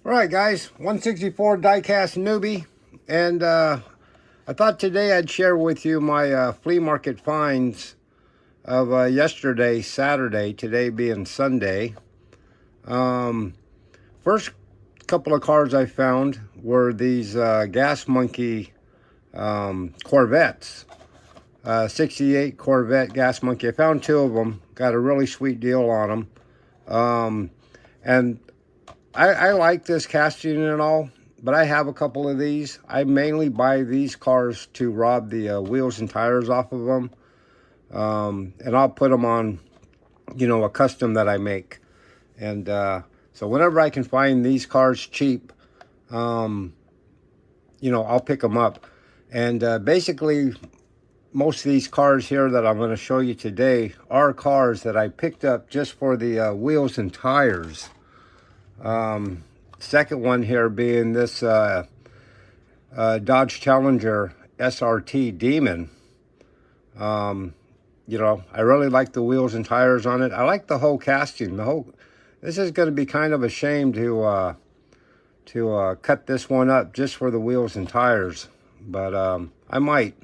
All right, guys, 164 diecast newbie, and I thought today I'd share with you my flea market finds of yesterday, Saturday, today being Sunday. First couple of cars I found were these Gas Monkey Corvettes. 68 Corvette Gas Monkey. I found two of them, got a really sweet deal on them. And I like this casting and all, but I have a couple of these. I mainly buy these cars to rob the wheels and tires off of them. And I'll put them on, a custom that I make. And so whenever I can find these cars cheap, I'll pick them up. And basically, most of these cars here that I'm going to show you today are cars that I picked up just for the wheels and tires. Second one here being this Dodge Challenger SRT Demon. I really like the wheels and tires on it. I like the whole casting. This is going to be kind of a shame to cut this one up just for the wheels and tires, but I might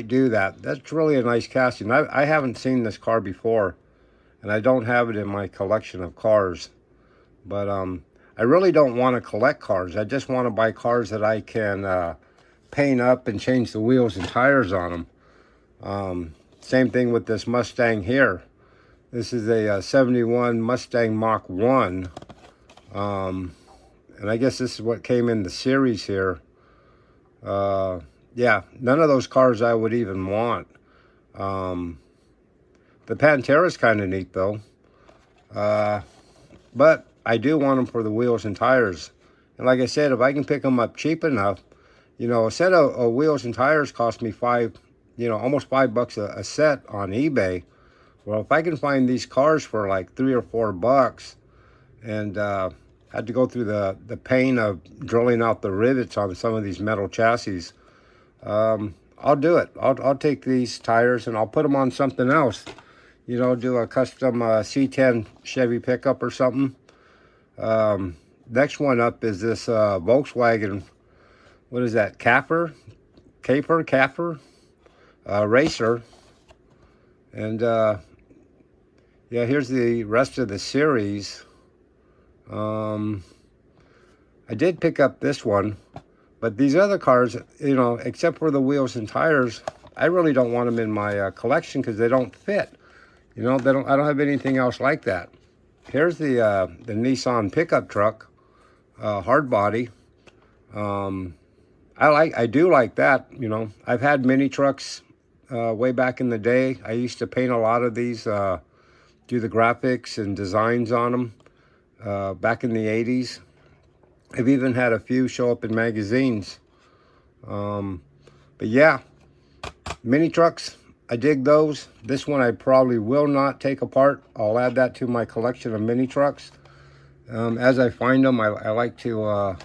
do that. That's really a nice casting. I haven't seen this car before, and I don't have it in my collection of cars. But I really don't want to collect cars. I just want to buy cars that I can paint up and change the wheels and tires on them. Same thing with this Mustang here. This is a 71 Mustang Mach 1. And I guess this is what came in the series here. Yeah, none of those cars I would even want. The Pantera's kind of neat though. But I do want them for the wheels and tires. And like I said, if I can pick them up cheap enough, a set of wheels and tires cost me almost $5 a set on eBay. Well, if I can find these cars for like $3 or $4 and had to go through the pain of drilling out the rivets on some of these metal chassis, I'll do it. I'll take these tires and I'll put them on something else. Do a custom C10 Chevy pickup or something. Next one up is this Volkswagen, what is that, Caper Racer. And yeah, here's the rest of the series. I did pick up this one, but these other cars, except for the wheels and tires, I really don't want them in my collection because they don't fit. I don't have anything else like that. Here's the Nissan pickup truck, hard body. I do like that. I've had mini trucks way back in the day. I used to paint a lot of these, do the graphics and designs on them back in the 80s. I've even had a few show up in magazines. But yeah, mini trucks, I dig those. This one I probably will not take apart. I'll add that to my collection of mini trucks. As I find them, I like to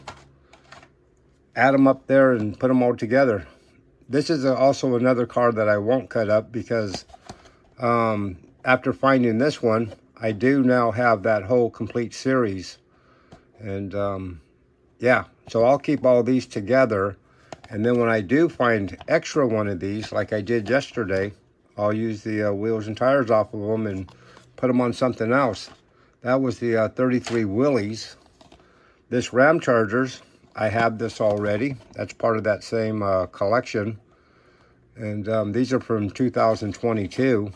add them up there and put them all together. This is also another car that I won't cut up because after finding this one, I do now have that whole complete series. And yeah, so I'll keep all these together. And then when I do find extra one of these, like I did yesterday, I'll use the wheels and tires off of them and put them on something else. That was the 33 Willys. This Ram Chargers, I have this already. That's part of that same collection. And these are from 2022.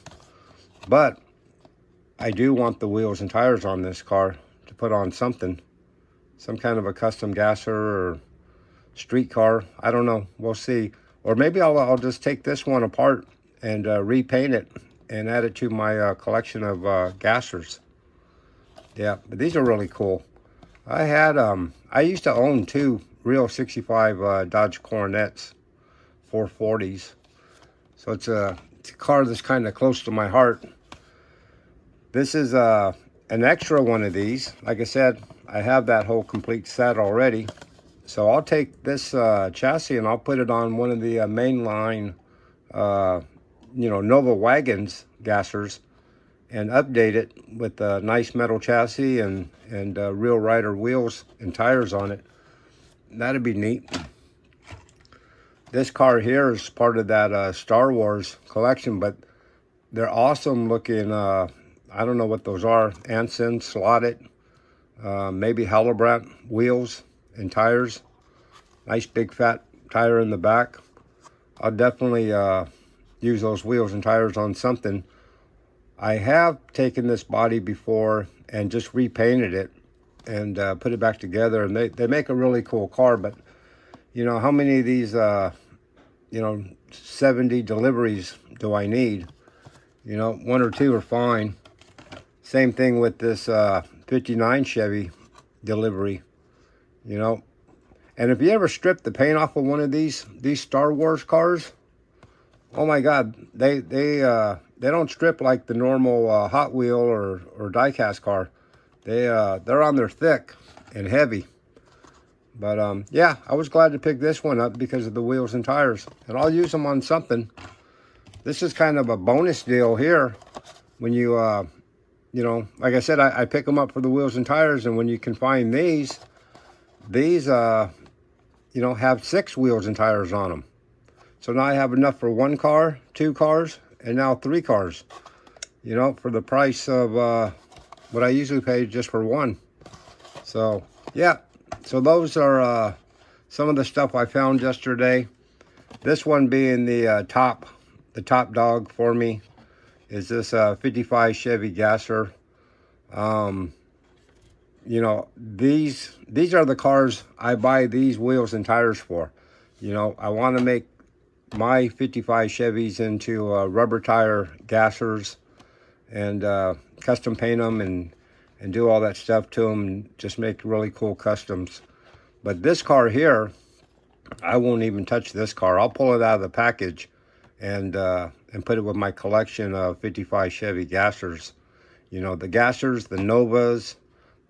But I do want the wheels and tires on this car to put on something. Some kind of a custom gasser or street car. I don't know. We'll see. Or maybe I'll just take this one apart and repaint it and add it to my collection of gassers. Yeah, but these are really cool. I used to own two real 65 Dodge Coronets 440s. So it's a car that's kind of close to my heart. This is an extra one of these. Like I said, I have that whole complete set already. So I'll take this chassis and I'll put it on one of the mainline, Nova Wagons gassers and update it with a nice metal chassis and real rider wheels and tires on it. That'd be neat. This car here is part of that Star Wars collection, but they're awesome looking. I don't know what those are. Anson slotted, maybe Halibrandt wheels and tires. Nice big fat tire in the back. I'll definitely use those wheels and tires on something. I have taken this body before and just repainted it and put it back together, and they make a really cool car. But you know, how many of these 70 deliveries do I need? You know, 1 or 2 are fine. Same thing with this 59 Chevy delivery, you know. And if you ever strip the paint off of one of these Star Wars cars, oh my God, they don't strip like the normal Hot Wheel or diecast car. They're on there thick and heavy. But yeah, I was glad to pick this one up because of the wheels and tires, and I'll use them on something. This is kind of a bonus deal here when you you know, like I said, I pick them up for the wheels and tires, and when you can find these you know, have 6 wheels and tires on them. So now I have enough for 1 car, 2 cars, and now 3 cars, you know, for the price of what I usually pay just for 1. So yeah, so those are some of the stuff I found yesterday. This one being the top dog for me is this 55 Chevy Gasser. You know, these are the cars I buy these wheels and tires for. You know, I want to make my 55 Chevys into rubber tire Gassers and custom paint them and do all that stuff to them and just make really cool customs. But this car here, I won't even touch this car. I'll pull it out of the package and put it with my collection of 55 Chevy Gassers. You know, the Gassers, the Novas,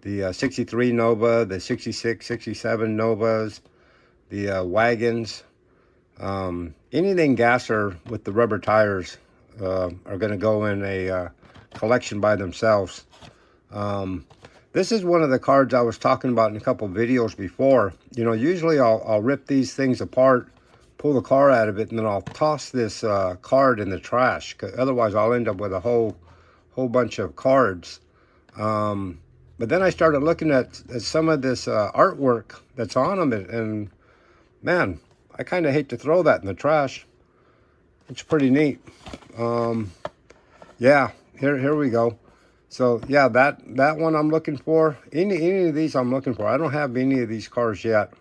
the 63 Nova, the 66, 67 Novas, the wagons, anything Gasser with the rubber tires are going to go in a collection by themselves. This is one of the cards I was talking about in a couple videos before. You know, usually I'll rip these things apart, pull the car out of it, and then I'll toss this card in the trash. 'Cause otherwise, I'll end up with a whole bunch of cards. But then I started looking at some of this artwork that's on them, and man, I kind of hate to throw that in the trash. It's pretty neat. Yeah, here we go. So yeah, that one I'm looking for. Any of these I'm looking for. I don't have any of these cars yet.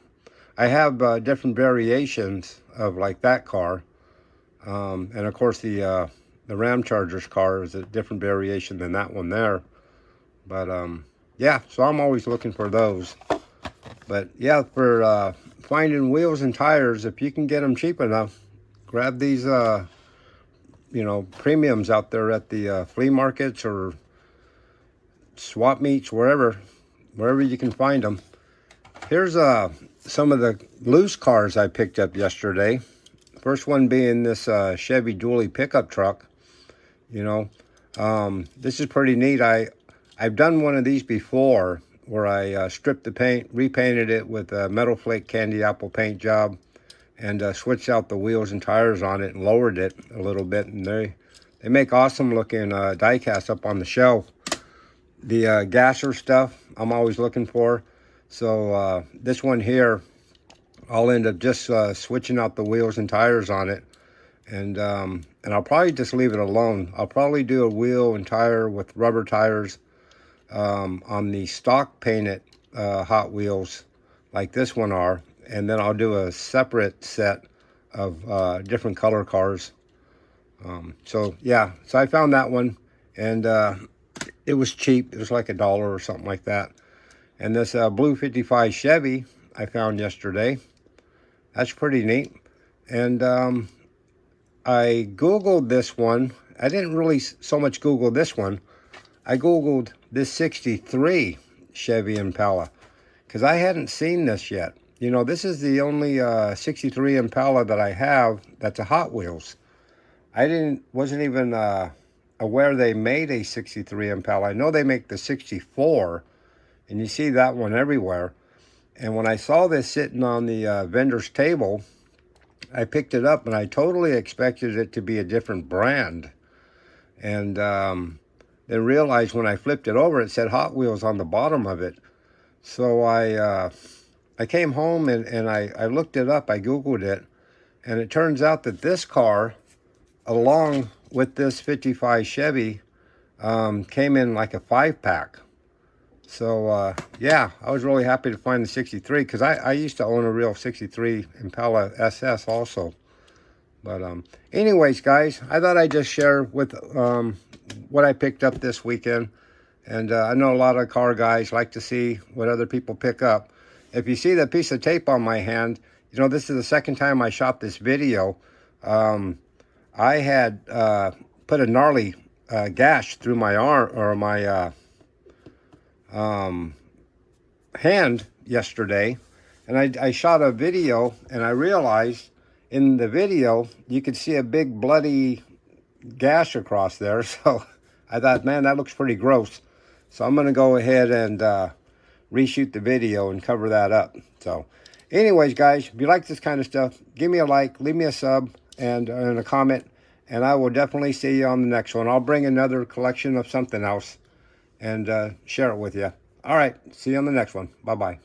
I have different variations of like that car, and of course the Ram Chargers car is a different variation than that one there. But yeah, so I'm always looking for those. But yeah, for finding wheels and tires, if you can get them cheap enough, grab these you know, premiums out there at the flea markets or swap meets, wherever you can find them. Here's some of the loose cars I picked up yesterday. First one being this Chevy dually pickup truck. You know, this is pretty neat. I've done one of these before where I stripped the paint, repainted it with a metal flake candy apple paint job, and switched out the wheels and tires on it and lowered it a little bit. And they make awesome looking die-cast up on the shelf. The Gasser stuff I'm always looking for. So this one here, I'll end up just switching out the wheels and tires on it. And I'll probably just leave it alone. I'll probably do a wheel and tire with rubber tires on the stock painted Hot Wheels like this one are, and then I'll do a separate set of different color cars. So yeah, so I found that one, and it was cheap. It was like $1 or something like that. And this blue 55 Chevy I found yesterday, that's pretty neat. And I Googled this one. I didn't really so much Google this one. I Googled this 63 Chevy Impala because I hadn't seen this yet. You know, this is the only 63 Impala that I have that's a Hot Wheels. I wasn't even aware they made a 63 Impala. I know they make the 64, and you see that one everywhere. And when I saw this sitting on the vendor's table, I picked it up, and I totally expected it to be a different brand. And then realized when I flipped it over, it said Hot Wheels on the bottom of it. So I came home and I looked it up. I Googled it. And it turns out that this car, along with this 55 Chevy, came in like a 5-pack. So, yeah, I was really happy to find the 63 because I used to own a real 63 Impala SS also. But anyways, guys, I thought I'd just share with what I picked up this weekend. And I know a lot of car guys like to see what other people pick up. If you see that piece of tape on my hand, you know, this is the second time I shot this video. I had put a gnarly gash through my arm, or my hand yesterday. And I shot a video, and I realized in the video, you could see a big bloody gash across there. So I thought, man, that looks pretty gross. So I'm going to go ahead and reshoot the video and cover that up. So anyways, guys, if you like this kind of stuff, give me a like, leave me a sub, and a comment. And I will definitely see you on the next one. I'll bring another collection of something else and share it with you. All right, see you on the next one. Bye-bye.